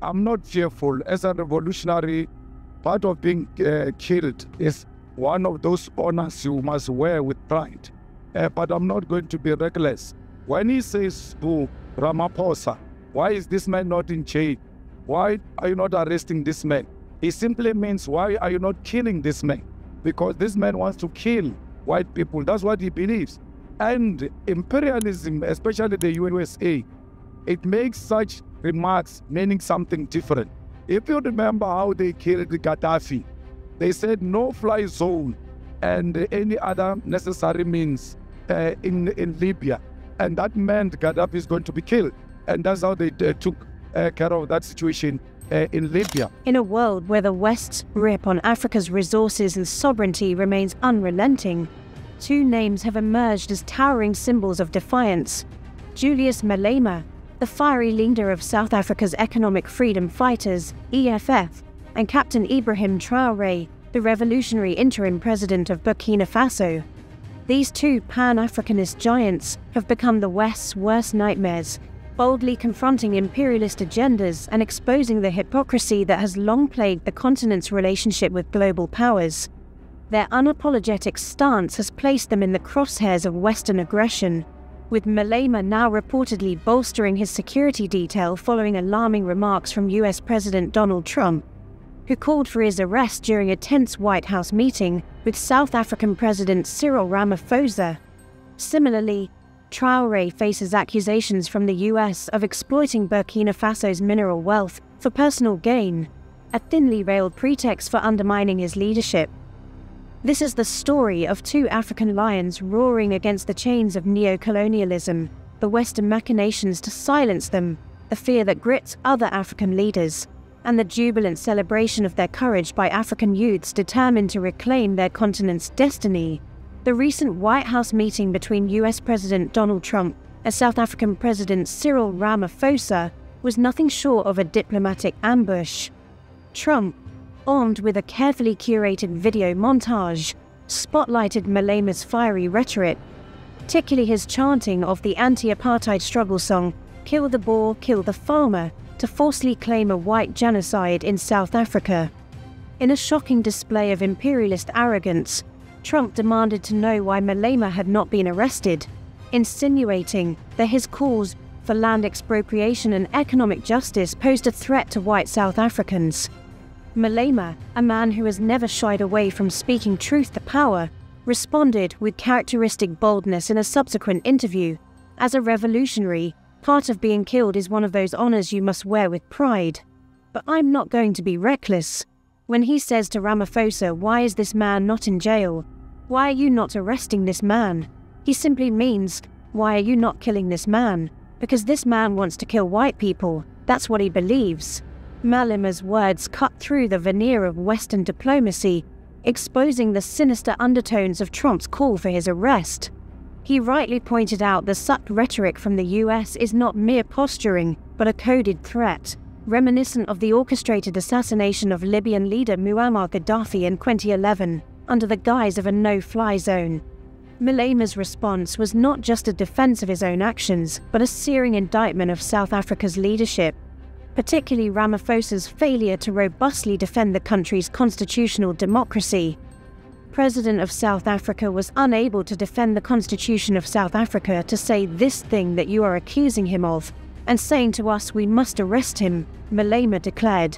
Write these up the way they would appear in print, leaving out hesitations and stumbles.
I'm not fearful. As a revolutionary, part of being killed is one of those honors you must wear with pride. But I'm not going to be reckless. When he says to Ramaphosa, why is this man not in jail? Why are you not arresting this man? He simply means, why are you not killing this man? Because this man wants to kill white people. That's what he believes. And imperialism, especially the USA, it makes such remarks meaning something different. If you remember how they killed Gaddafi, they said no-fly zone and any other necessary means in Libya. And that meant Gaddafi is going to be killed. And that's how they took care of that situation in Libya. In a world where the West's grip on Africa's resources and sovereignty remains unrelenting, two names have emerged as towering symbols of defiance. Julius Malema, the fiery leader of South Africa's Economic Freedom Fighters, EFF, and Captain Ibrahim Traoré, the revolutionary interim president of Burkina Faso. These two Pan-Africanist giants have become the West's worst nightmares, boldly confronting imperialist agendas and exposing the hypocrisy that has long plagued the continent's relationship with global powers. Their unapologetic stance has placed them in the crosshairs of Western aggression, with Malema now reportedly bolstering his security detail following alarming remarks from US President Donald Trump, who called for his arrest during a tense White House meeting with South African President Cyril Ramaphosa. Similarly, Traoré faces accusations from the US of exploiting Burkina Faso's mineral wealth for personal gain, a thinly veiled pretext for undermining his leadership. This is the story of two African lions roaring against the chains of neo-colonialism, the Western machinations to silence them, the fear that grips other African leaders, and the jubilant celebration of their courage by African youths determined to reclaim their continent's destiny. The recent White House meeting between US President Donald Trump and South African President Cyril Ramaphosa was nothing short of a diplomatic ambush. Trump, armed with a carefully curated video montage, spotlighted Malema's fiery rhetoric, particularly his chanting of the anti-apartheid struggle song "Kill the Boer, Kill the Farmer," to forcefully claim a white genocide in South Africa. In a shocking display of imperialist arrogance, Trump demanded to know why Malema had not been arrested, insinuating that his calls for land expropriation and economic justice posed a threat to white South Africans. Malema, a man who has never shied away from speaking truth to power, responded with characteristic boldness in a subsequent interview. As a revolutionary, part of being killed is one of those honors you must wear with pride. But I'm not going to be reckless. When he says to Ramaphosa, why is this man not in jail? Why are you not arresting this man? He simply means, why are you not killing this man? Because this man wants to kill white people. That's what he believes. Malema's words cut through the veneer of Western diplomacy, exposing the sinister undertones of Trump's call for his arrest. He rightly pointed out the sucked rhetoric from the US is not mere posturing, but a coded threat, reminiscent of the orchestrated assassination of Libyan leader Muammar Gaddafi in 2011, under the guise of a no-fly zone. Malema's response was not just a defense of his own actions, but a searing indictment of South Africa's leadership, particularly Ramaphosa's failure to robustly defend the country's constitutional democracy. President of South Africa was unable to defend the Constitution of South Africa to say this thing that you are accusing him of, and saying to us we must arrest him, Malema declared.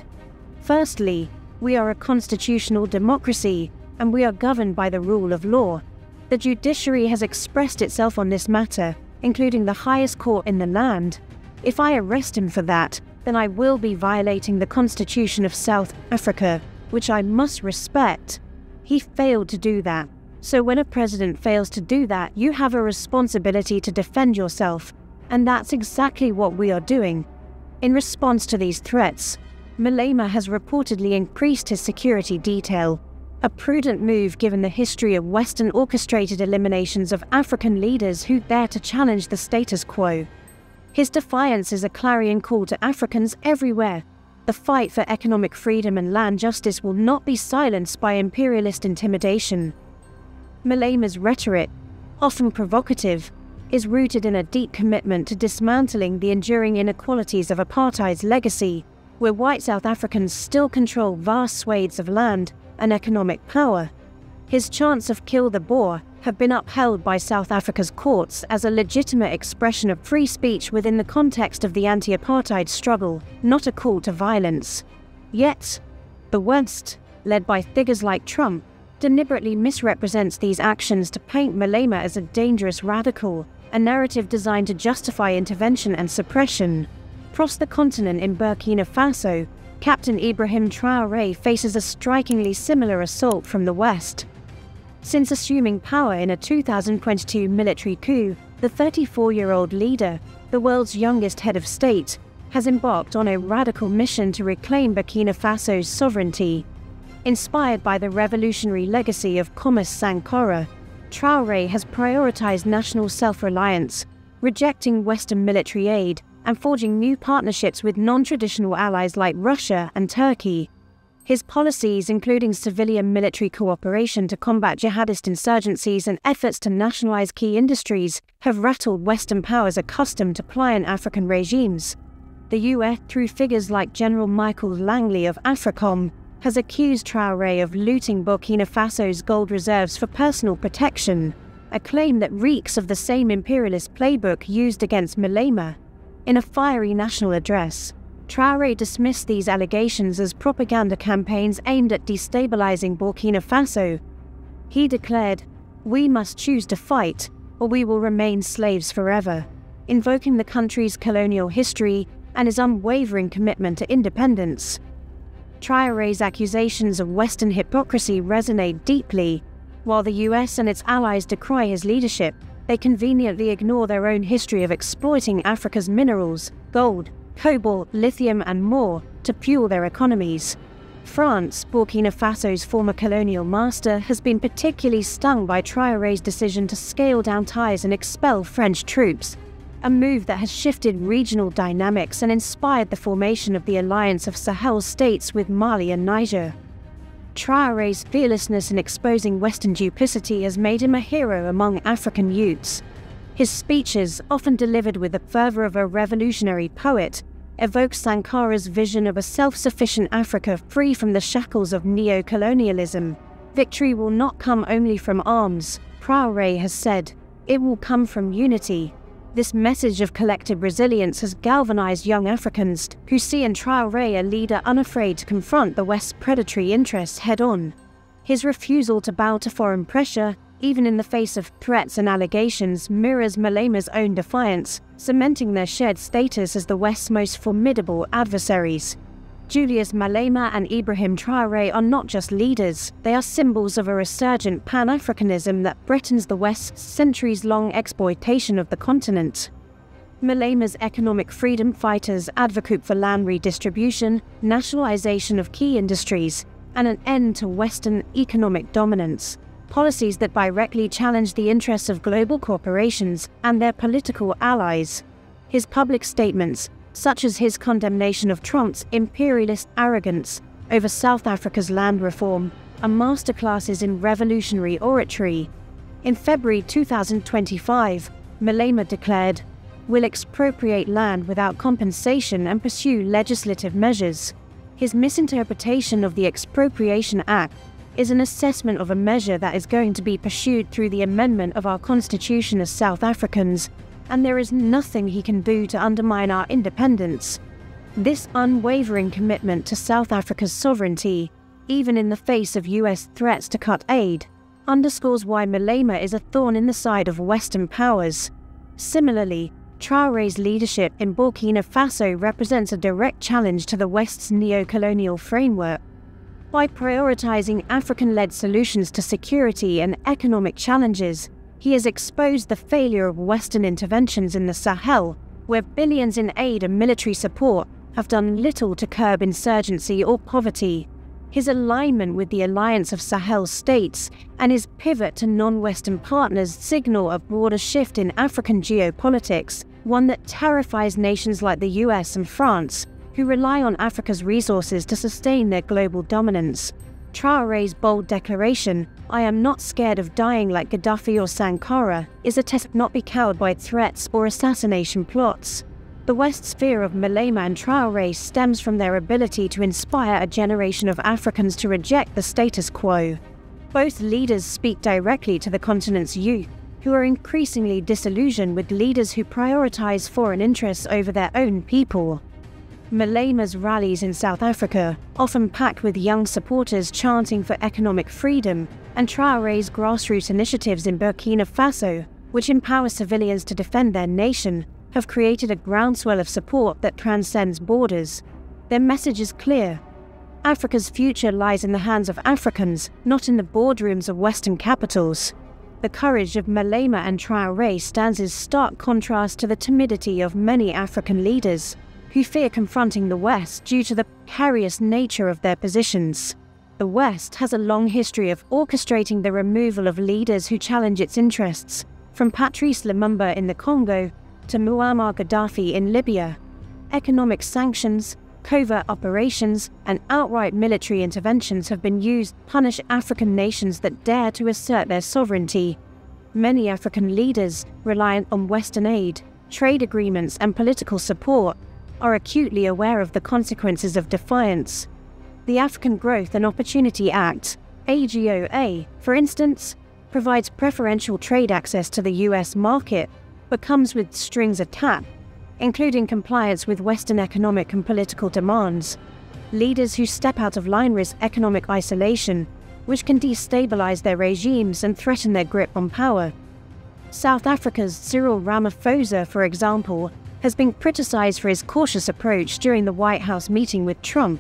Firstly, we are a constitutional democracy, and we are governed by the rule of law. The judiciary has expressed itself on this matter, including the highest court in the land. If I arrest him for that, then I will be violating the Constitution of South Africa, which I must respect. He failed to do that. So when a president fails to do that, you have a responsibility to defend yourself, and that's exactly what we are doing. In response to these threats, Malema has reportedly increased his security detail, a prudent move given the history of Western orchestrated eliminations of African leaders who dare to challenge the status quo. His defiance is a clarion call to Africans everywhere. The fight for economic freedom and land justice will not be silenced by imperialist intimidation. Malema's rhetoric, often provocative, is rooted in a deep commitment to dismantling the enduring inequalities of apartheid's legacy, where white South Africans still control vast swathes of land and economic power. His chants of "kill the Boer" have been upheld by South Africa's courts as a legitimate expression of free speech within the context of the anti-apartheid struggle, not a call to violence. Yet, the West, led by figures like Trump, deliberately misrepresents these actions to paint Malema as a dangerous radical, a narrative designed to justify intervention and suppression. Across the continent in Burkina Faso, Captain Ibrahim Traoré faces a strikingly similar assault from the West. Since assuming power in a 2022 military coup, the 34-year-old leader, the world's youngest head of state, has embarked on a radical mission to reclaim Burkina Faso's sovereignty. Inspired by the revolutionary legacy of Thomas Sankara, Traoré has prioritized national self-reliance, rejecting Western military aid and forging new partnerships with non-traditional allies like Russia and Turkey. His policies, including civilian-military cooperation to combat jihadist insurgencies and efforts to nationalize key industries, have rattled Western powers accustomed to pliant African regimes. The US, through figures like General Michael Langley of AFRICOM, has accused Traoré of looting Burkina Faso's gold reserves for personal protection, a claim that reeks of the same imperialist playbook used against Malema. In a fiery national address, Traoré dismissed these allegations as propaganda campaigns aimed at destabilizing Burkina Faso. He declared, "We must choose to fight, or we will remain slaves forever," invoking the country's colonial history and his unwavering commitment to independence. Traoré's accusations of Western hypocrisy resonate deeply. While the US and its allies decry his leadership, they conveniently ignore their own history of exploiting Africa's minerals, gold, cobalt, lithium and more, to fuel their economies. France, Burkina Faso's former colonial master, has been particularly stung by Traoré's decision to scale down ties and expel French troops, a move that has shifted regional dynamics and inspired the formation of the alliance of Sahel states with Mali and Niger. Traoré's fearlessness in exposing Western duplicity has made him a hero among African youths. His speeches, often delivered with the fervor of a revolutionary poet, evoke Sankara's vision of a self-sufficient Africa free from the shackles of neo-colonialism. "Victory will not come only from arms," Traoré has said. "It will come from unity." This message of collective resilience has galvanized young Africans who see in Traoré a leader unafraid to confront the West's predatory interests head-on. His refusal to bow to foreign pressure, even in the face of threats and allegations, mirrors Malema's own defiance, cementing their shared status as the West's most formidable adversaries. Julius Malema and Ibrahim Traoré are not just leaders, they are symbols of a resurgent Pan-Africanism that threatens the West's centuries-long exploitation of the continent. Malema's economic freedom fighters advocate for land redistribution, nationalization of key industries, and an end to Western economic dominance, policies that directly challenge the interests of global corporations and their political allies. His public statements, such as his condemnation of Trump's imperialist arrogance over South Africa's land reform, are masterclasses in revolutionary oratory. In February 2025, Malema declared, "We'll expropriate land without compensation and pursue legislative measures." His misinterpretation of the Expropriation Act is an assessment of a measure that is going to be pursued through the amendment of our constitution as South Africans, and there is nothing he can do to undermine our independence. This unwavering commitment to South Africa's sovereignty, even in the face of US threats to cut aid, underscores why Malema is a thorn in the side of Western powers. Similarly, Traoré's leadership in Burkina Faso represents a direct challenge to the West's neo-colonial framework. By prioritizing African-led solutions to security and economic challenges, he has exposed the failure of Western interventions in the Sahel, where billions in aid and military support have done little to curb insurgency or poverty. His alignment with the Alliance of Sahel states and his pivot to non-Western partners signal a broader shift in African geopolitics, one that terrifies nations like the US and France, who rely on Africa's resources to sustain their global dominance. Traoré's bold declaration, "I am not scared of dying like Gaddafi or Sankara," is a test not be cowed by threats or assassination plots. The West's fear of Malema and Traoré stems from their ability to inspire a generation of Africans to reject the status quo. Both leaders speak directly to the continent's youth, who are increasingly disillusioned with leaders who prioritize foreign interests over their own people. Malema's rallies in South Africa, often packed with young supporters chanting for economic freedom, and Traoré's grassroots initiatives in Burkina Faso, which empower civilians to defend their nation, have created a groundswell of support that transcends borders. Their message is clear. Africa's future lies in the hands of Africans, not in the boardrooms of Western capitals. The courage of Malema and Traoré stands in stark contrast to the timidity of many African leaders, who fear confronting the West due to the precarious nature of their positions. The West has a long history of orchestrating the removal of leaders who challenge its interests, from Patrice Lumumba in the Congo to Muammar Gaddafi in Libya. Economic sanctions, covert operations, and outright military interventions have been used to punish African nations that dare to assert their sovereignty. Many African leaders, reliant on Western aid, trade agreements, and political support, are acutely aware of the consequences of defiance. The African Growth and Opportunity Act, AGOA, for instance, provides preferential trade access to the US market, but comes with strings attached, including compliance with Western economic and political demands. Leaders who step out of line risk economic isolation, which can destabilize their regimes and threaten their grip on power. South Africa's Cyril Ramaphosa, for example, has been criticized for his cautious approach during the White House meeting with Trump.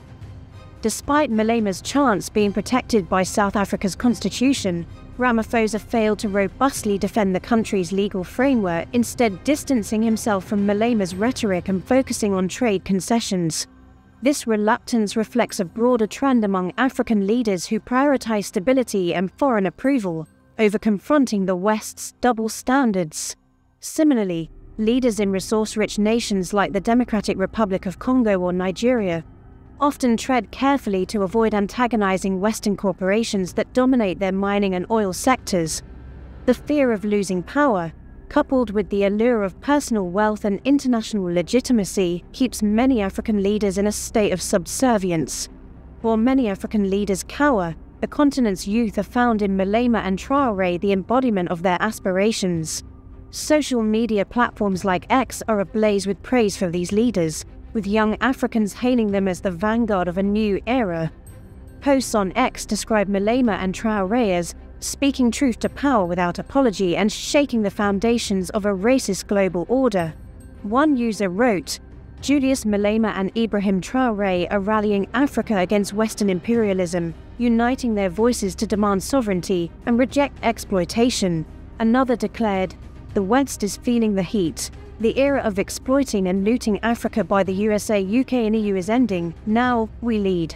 Despite Malema's chance being protected by South Africa's constitution, Ramaphosa failed to robustly defend the country's legal framework, instead distancing himself from Malema's rhetoric and focusing on trade concessions. This reluctance reflects a broader trend among African leaders who prioritize stability and foreign approval over confronting the West's double standards. Similarly, leaders in resource-rich nations like the Democratic Republic of Congo or Nigeria often tread carefully to avoid antagonizing Western corporations that dominate their mining and oil sectors. The fear of losing power, coupled with the allure of personal wealth and international legitimacy, keeps many African leaders in a state of subservience. While many African leaders cower, the continent's youth have found in Malema and Traoré the embodiment of their aspirations. Social media platforms like X are ablaze with praise for these leaders, with young Africans hailing them as the vanguard of a new era. Posts on X describe Malema and Traoré as speaking truth to power without apology and shaking the foundations of a racist global order. One user wrote, "Julius Malema and Ibrahim Traoré are rallying Africa against Western imperialism, uniting their voices to demand sovereignty and reject exploitation." Another declared, "The West is feeling the heat. The era of exploiting and looting Africa by the USA, UK and EU is ending. Now, we lead."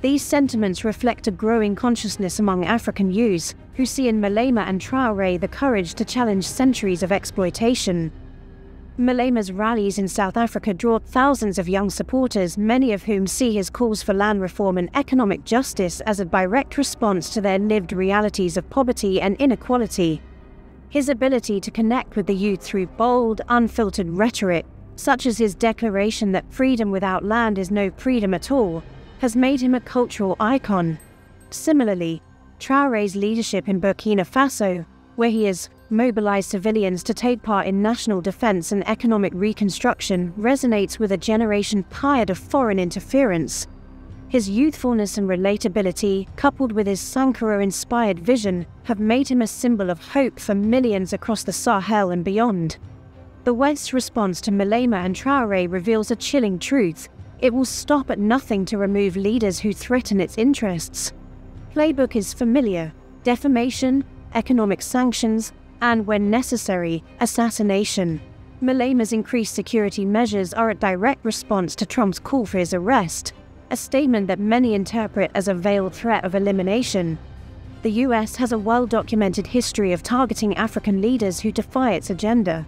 These sentiments reflect a growing consciousness among African youths, who see in Malema and Traoré the courage to challenge centuries of exploitation. Malema's rallies in South Africa draw thousands of young supporters, many of whom see his calls for land reform and economic justice as a direct response to their lived realities of poverty and inequality. His ability to connect with the youth through bold, unfiltered rhetoric, such as his declaration that freedom without land is no freedom at all, has made him a cultural icon. Similarly, Traoré's leadership in Burkina Faso, where he has mobilized civilians to take part in national defense and economic reconstruction, resonates with a generation tired of foreign interference. His youthfulness and relatability, coupled with his Sankara-inspired vision, have made him a symbol of hope for millions across the Sahel and beyond. The West's response to Malema and Traoré reveals a chilling truth. It will stop at nothing to remove leaders who threaten its interests. Playbook is familiar: defamation, economic sanctions, and, when necessary, assassination. Malema's increased security measures are a direct response to Trump's call for his arrest, a statement that many interpret as a veiled threat of elimination. The US has a well-documented history of targeting African leaders who defy its agenda.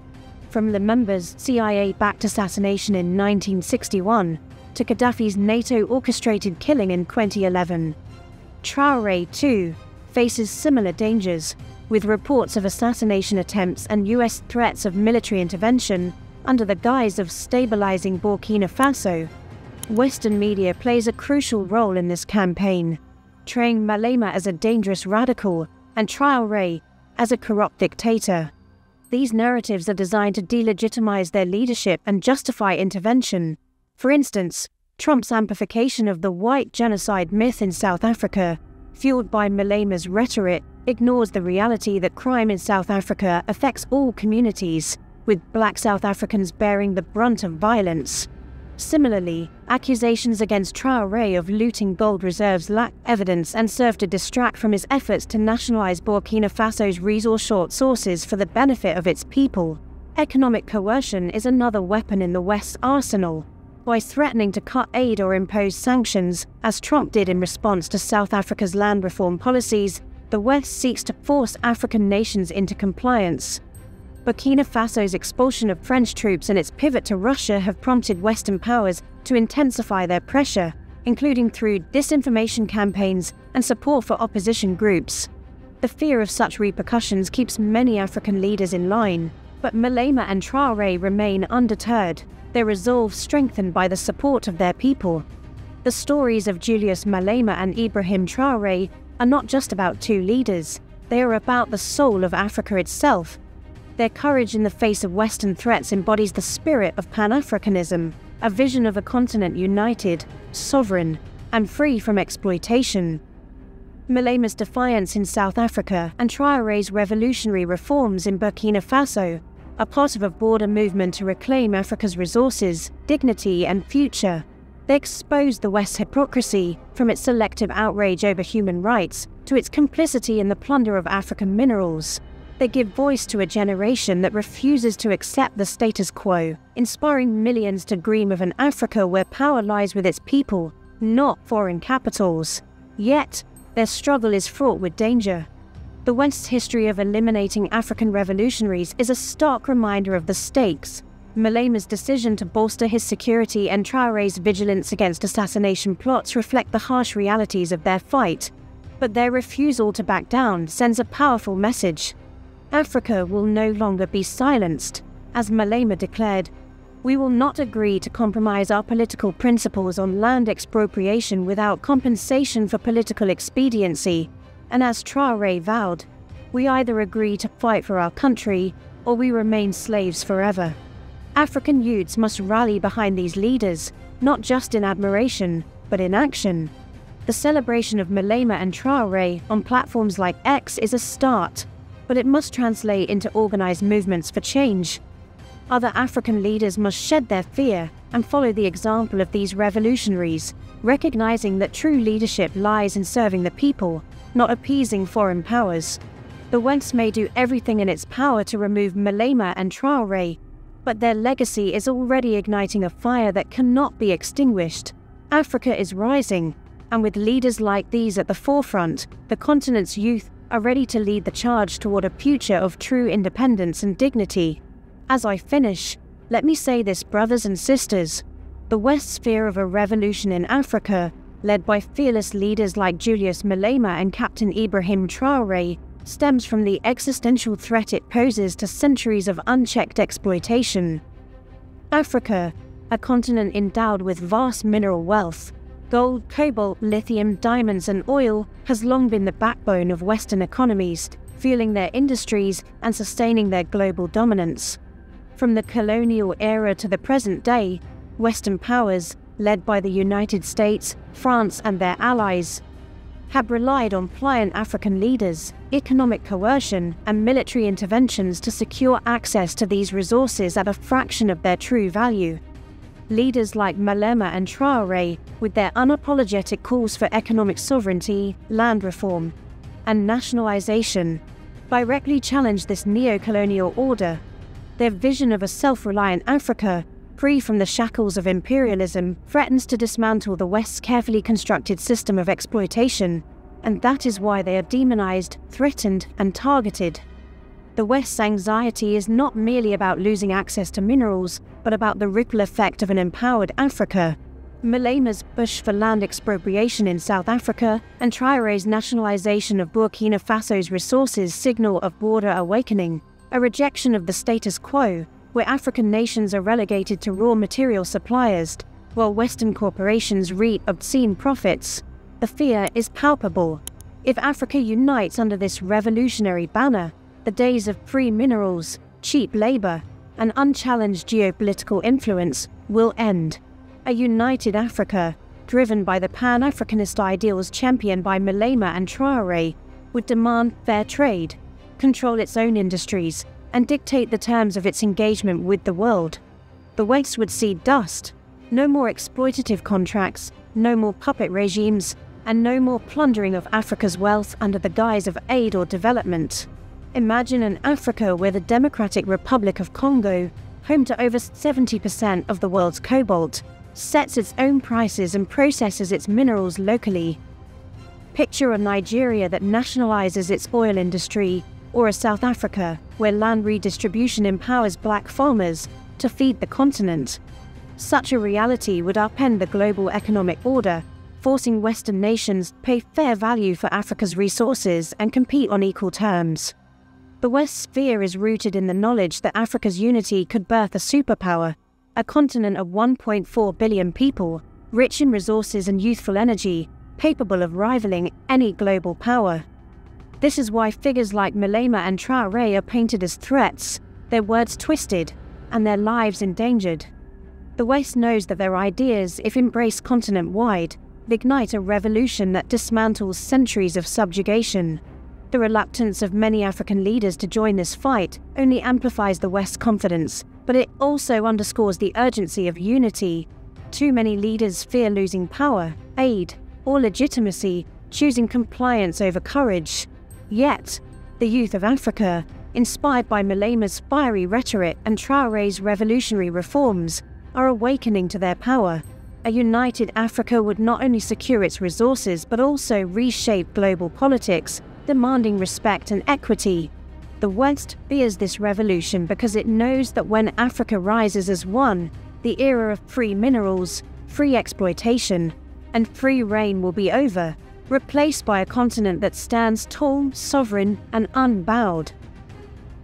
From Lumumba's CIA-backed assassination in 1961 to Gaddafi's NATO-orchestrated killing in 2011. Traoré, too, faces similar dangers, with reports of assassination attempts and US threats of military intervention, under the guise of stabilizing Burkina Faso. Western media plays a crucial role in this campaign, portraying Malema as a dangerous radical and Traoré as a corrupt dictator. These narratives are designed to delegitimize their leadership and justify intervention. For instance, Trump's amplification of the white genocide myth in South Africa, fueled by Malema's rhetoric, ignores the reality that crime in South Africa affects all communities, with Black South Africans bearing the brunt of violence. Similarly, accusations against Traoré of looting gold reserves lack evidence and serve to distract from his efforts to nationalize Burkina Faso's resource-short sources for the benefit of its people. Economic coercion is another weapon in the West's arsenal. By threatening to cut aid or impose sanctions, as Trump did in response to South Africa's land reform policies, the West seeks to force African nations into compliance. Burkina Faso's expulsion of French troops and its pivot to Russia have prompted Western powers to intensify their pressure, including through disinformation campaigns and support for opposition groups. The fear of such repercussions keeps many African leaders in line, but Malema and Traoré remain undeterred, their resolve strengthened by the support of their people. The stories of Julius Malema and Ibrahim Traoré are not just about two leaders, they are about the soul of Africa itself. Their courage in the face of Western threats embodies the spirit of Pan-Africanism, a vision of a continent united, sovereign, and free from exploitation. Malema's defiance in South Africa and Traoré's revolutionary reforms in Burkina Faso are part of a broader movement to reclaim Africa's resources, dignity, and future. They expose the West's hypocrisy, from its selective outrage over human rights to its complicity in the plunder of African minerals. They give voice to a generation that refuses to accept the status quo, inspiring millions to dream of an Africa where power lies with its people, not foreign capitals. Yet, their struggle is fraught with danger. The West's history of eliminating African revolutionaries is a stark reminder of the stakes. Malema's decision to bolster his security and Traoré's vigilance against assassination plots reflect the harsh realities of their fight, but their refusal to back down sends a powerful message. Africa will no longer be silenced. As Malema declared, "We will not agree to compromise our political principles on land expropriation without compensation for political expediency," and as Traoré vowed, "We either agree to fight for our country, or we remain slaves forever." African youths must rally behind these leaders, not just in admiration, but in action. The celebration of Malema and Traoré on platforms like X is a start, but it must translate into organized movements for change. Other African leaders must shed their fear and follow the example of these revolutionaries, recognizing that true leadership lies in serving the people, not appeasing foreign powers. The West may do everything in its power to remove Malema and Traoré, but their legacy is already igniting a fire that cannot be extinguished. Africa is rising, and with leaders like these at the forefront, the continent's youth are ready to lead the charge toward a future of true independence and dignity. As I finish, let me say this, brothers and sisters. The West's fear of a revolution in Africa, led by fearless leaders like Julius Malema and Captain Ibrahim Traoré, stems from the existential threat it poses to centuries of unchecked exploitation. Africa, a continent endowed with vast mineral wealth, gold, cobalt, lithium, diamonds, and oil, has long been the backbone of Western economies, fueling their industries and sustaining their global dominance. From the colonial era to the present day, Western powers, led by the United States, France, and their allies, have relied on pliant African leaders, economic coercion, and military interventions to secure access to these resources at a fraction of their true value. Leaders like Malema and Traoré, with their unapologetic calls for economic sovereignty, land reform, and nationalization, directly challenge this neo-colonial order. Their vision of a self-reliant Africa, free from the shackles of imperialism, threatens to dismantle the West's carefully constructed system of exploitation, and that is why they are demonized, threatened, and targeted. The West's anxiety is not merely about losing access to minerals, but about the ripple effect of an empowered Africa. Malema's push for land expropriation in South Africa and Traoré's nationalization of Burkina Faso's resources signal a broader awakening, a rejection of the status quo, where African nations are relegated to raw material suppliers, while Western corporations reap obscene profits. The fear is palpable. If Africa unites under this revolutionary banner, the days of free minerals, cheap labor, and unchallenged geopolitical influence will end. A united Africa, driven by the Pan-Africanist ideals championed by Malema and Traoré, would demand fair trade, control its own industries, and dictate the terms of its engagement with the world. The West would see dust, no more exploitative contracts, no more puppet regimes, and no more plundering of Africa's wealth under the guise of aid or development. Imagine an Africa where the Democratic Republic of Congo, home to over 70% of the world's cobalt, sets its own prices and processes its minerals locally. Picture a Nigeria that nationalizes its oil industry, or a South Africa where land redistribution empowers black farmers to feed the continent. Such a reality would upend the global economic order, forcing Western nations to pay fair value for Africa's resources and compete on equal terms. The West's fear is rooted in the knowledge that Africa's unity could birth a superpower, a continent of 1.4 billion people, rich in resources and youthful energy, capable of rivaling any global power. This is why figures like Malema and Traoré are painted as threats, their words twisted, and their lives endangered. The West knows that their ideas, if embraced continent-wide, ignite a revolution that dismantles centuries of subjugation. The reluctance of many African leaders to join this fight only amplifies the West's confidence, but it also underscores the urgency of unity. Too many leaders fear losing power, aid, or legitimacy, choosing compliance over courage. Yet, the youth of Africa, inspired by Malema's fiery rhetoric and Traoré's revolutionary reforms, are awakening to their power. A united Africa would not only secure its resources but also reshape global politics, demanding respect and equity. The West fears this revolution because it knows that when Africa rises as one, the era of free minerals, free exploitation, and free reign will be over, replaced by a continent that stands tall, sovereign, and unbowed.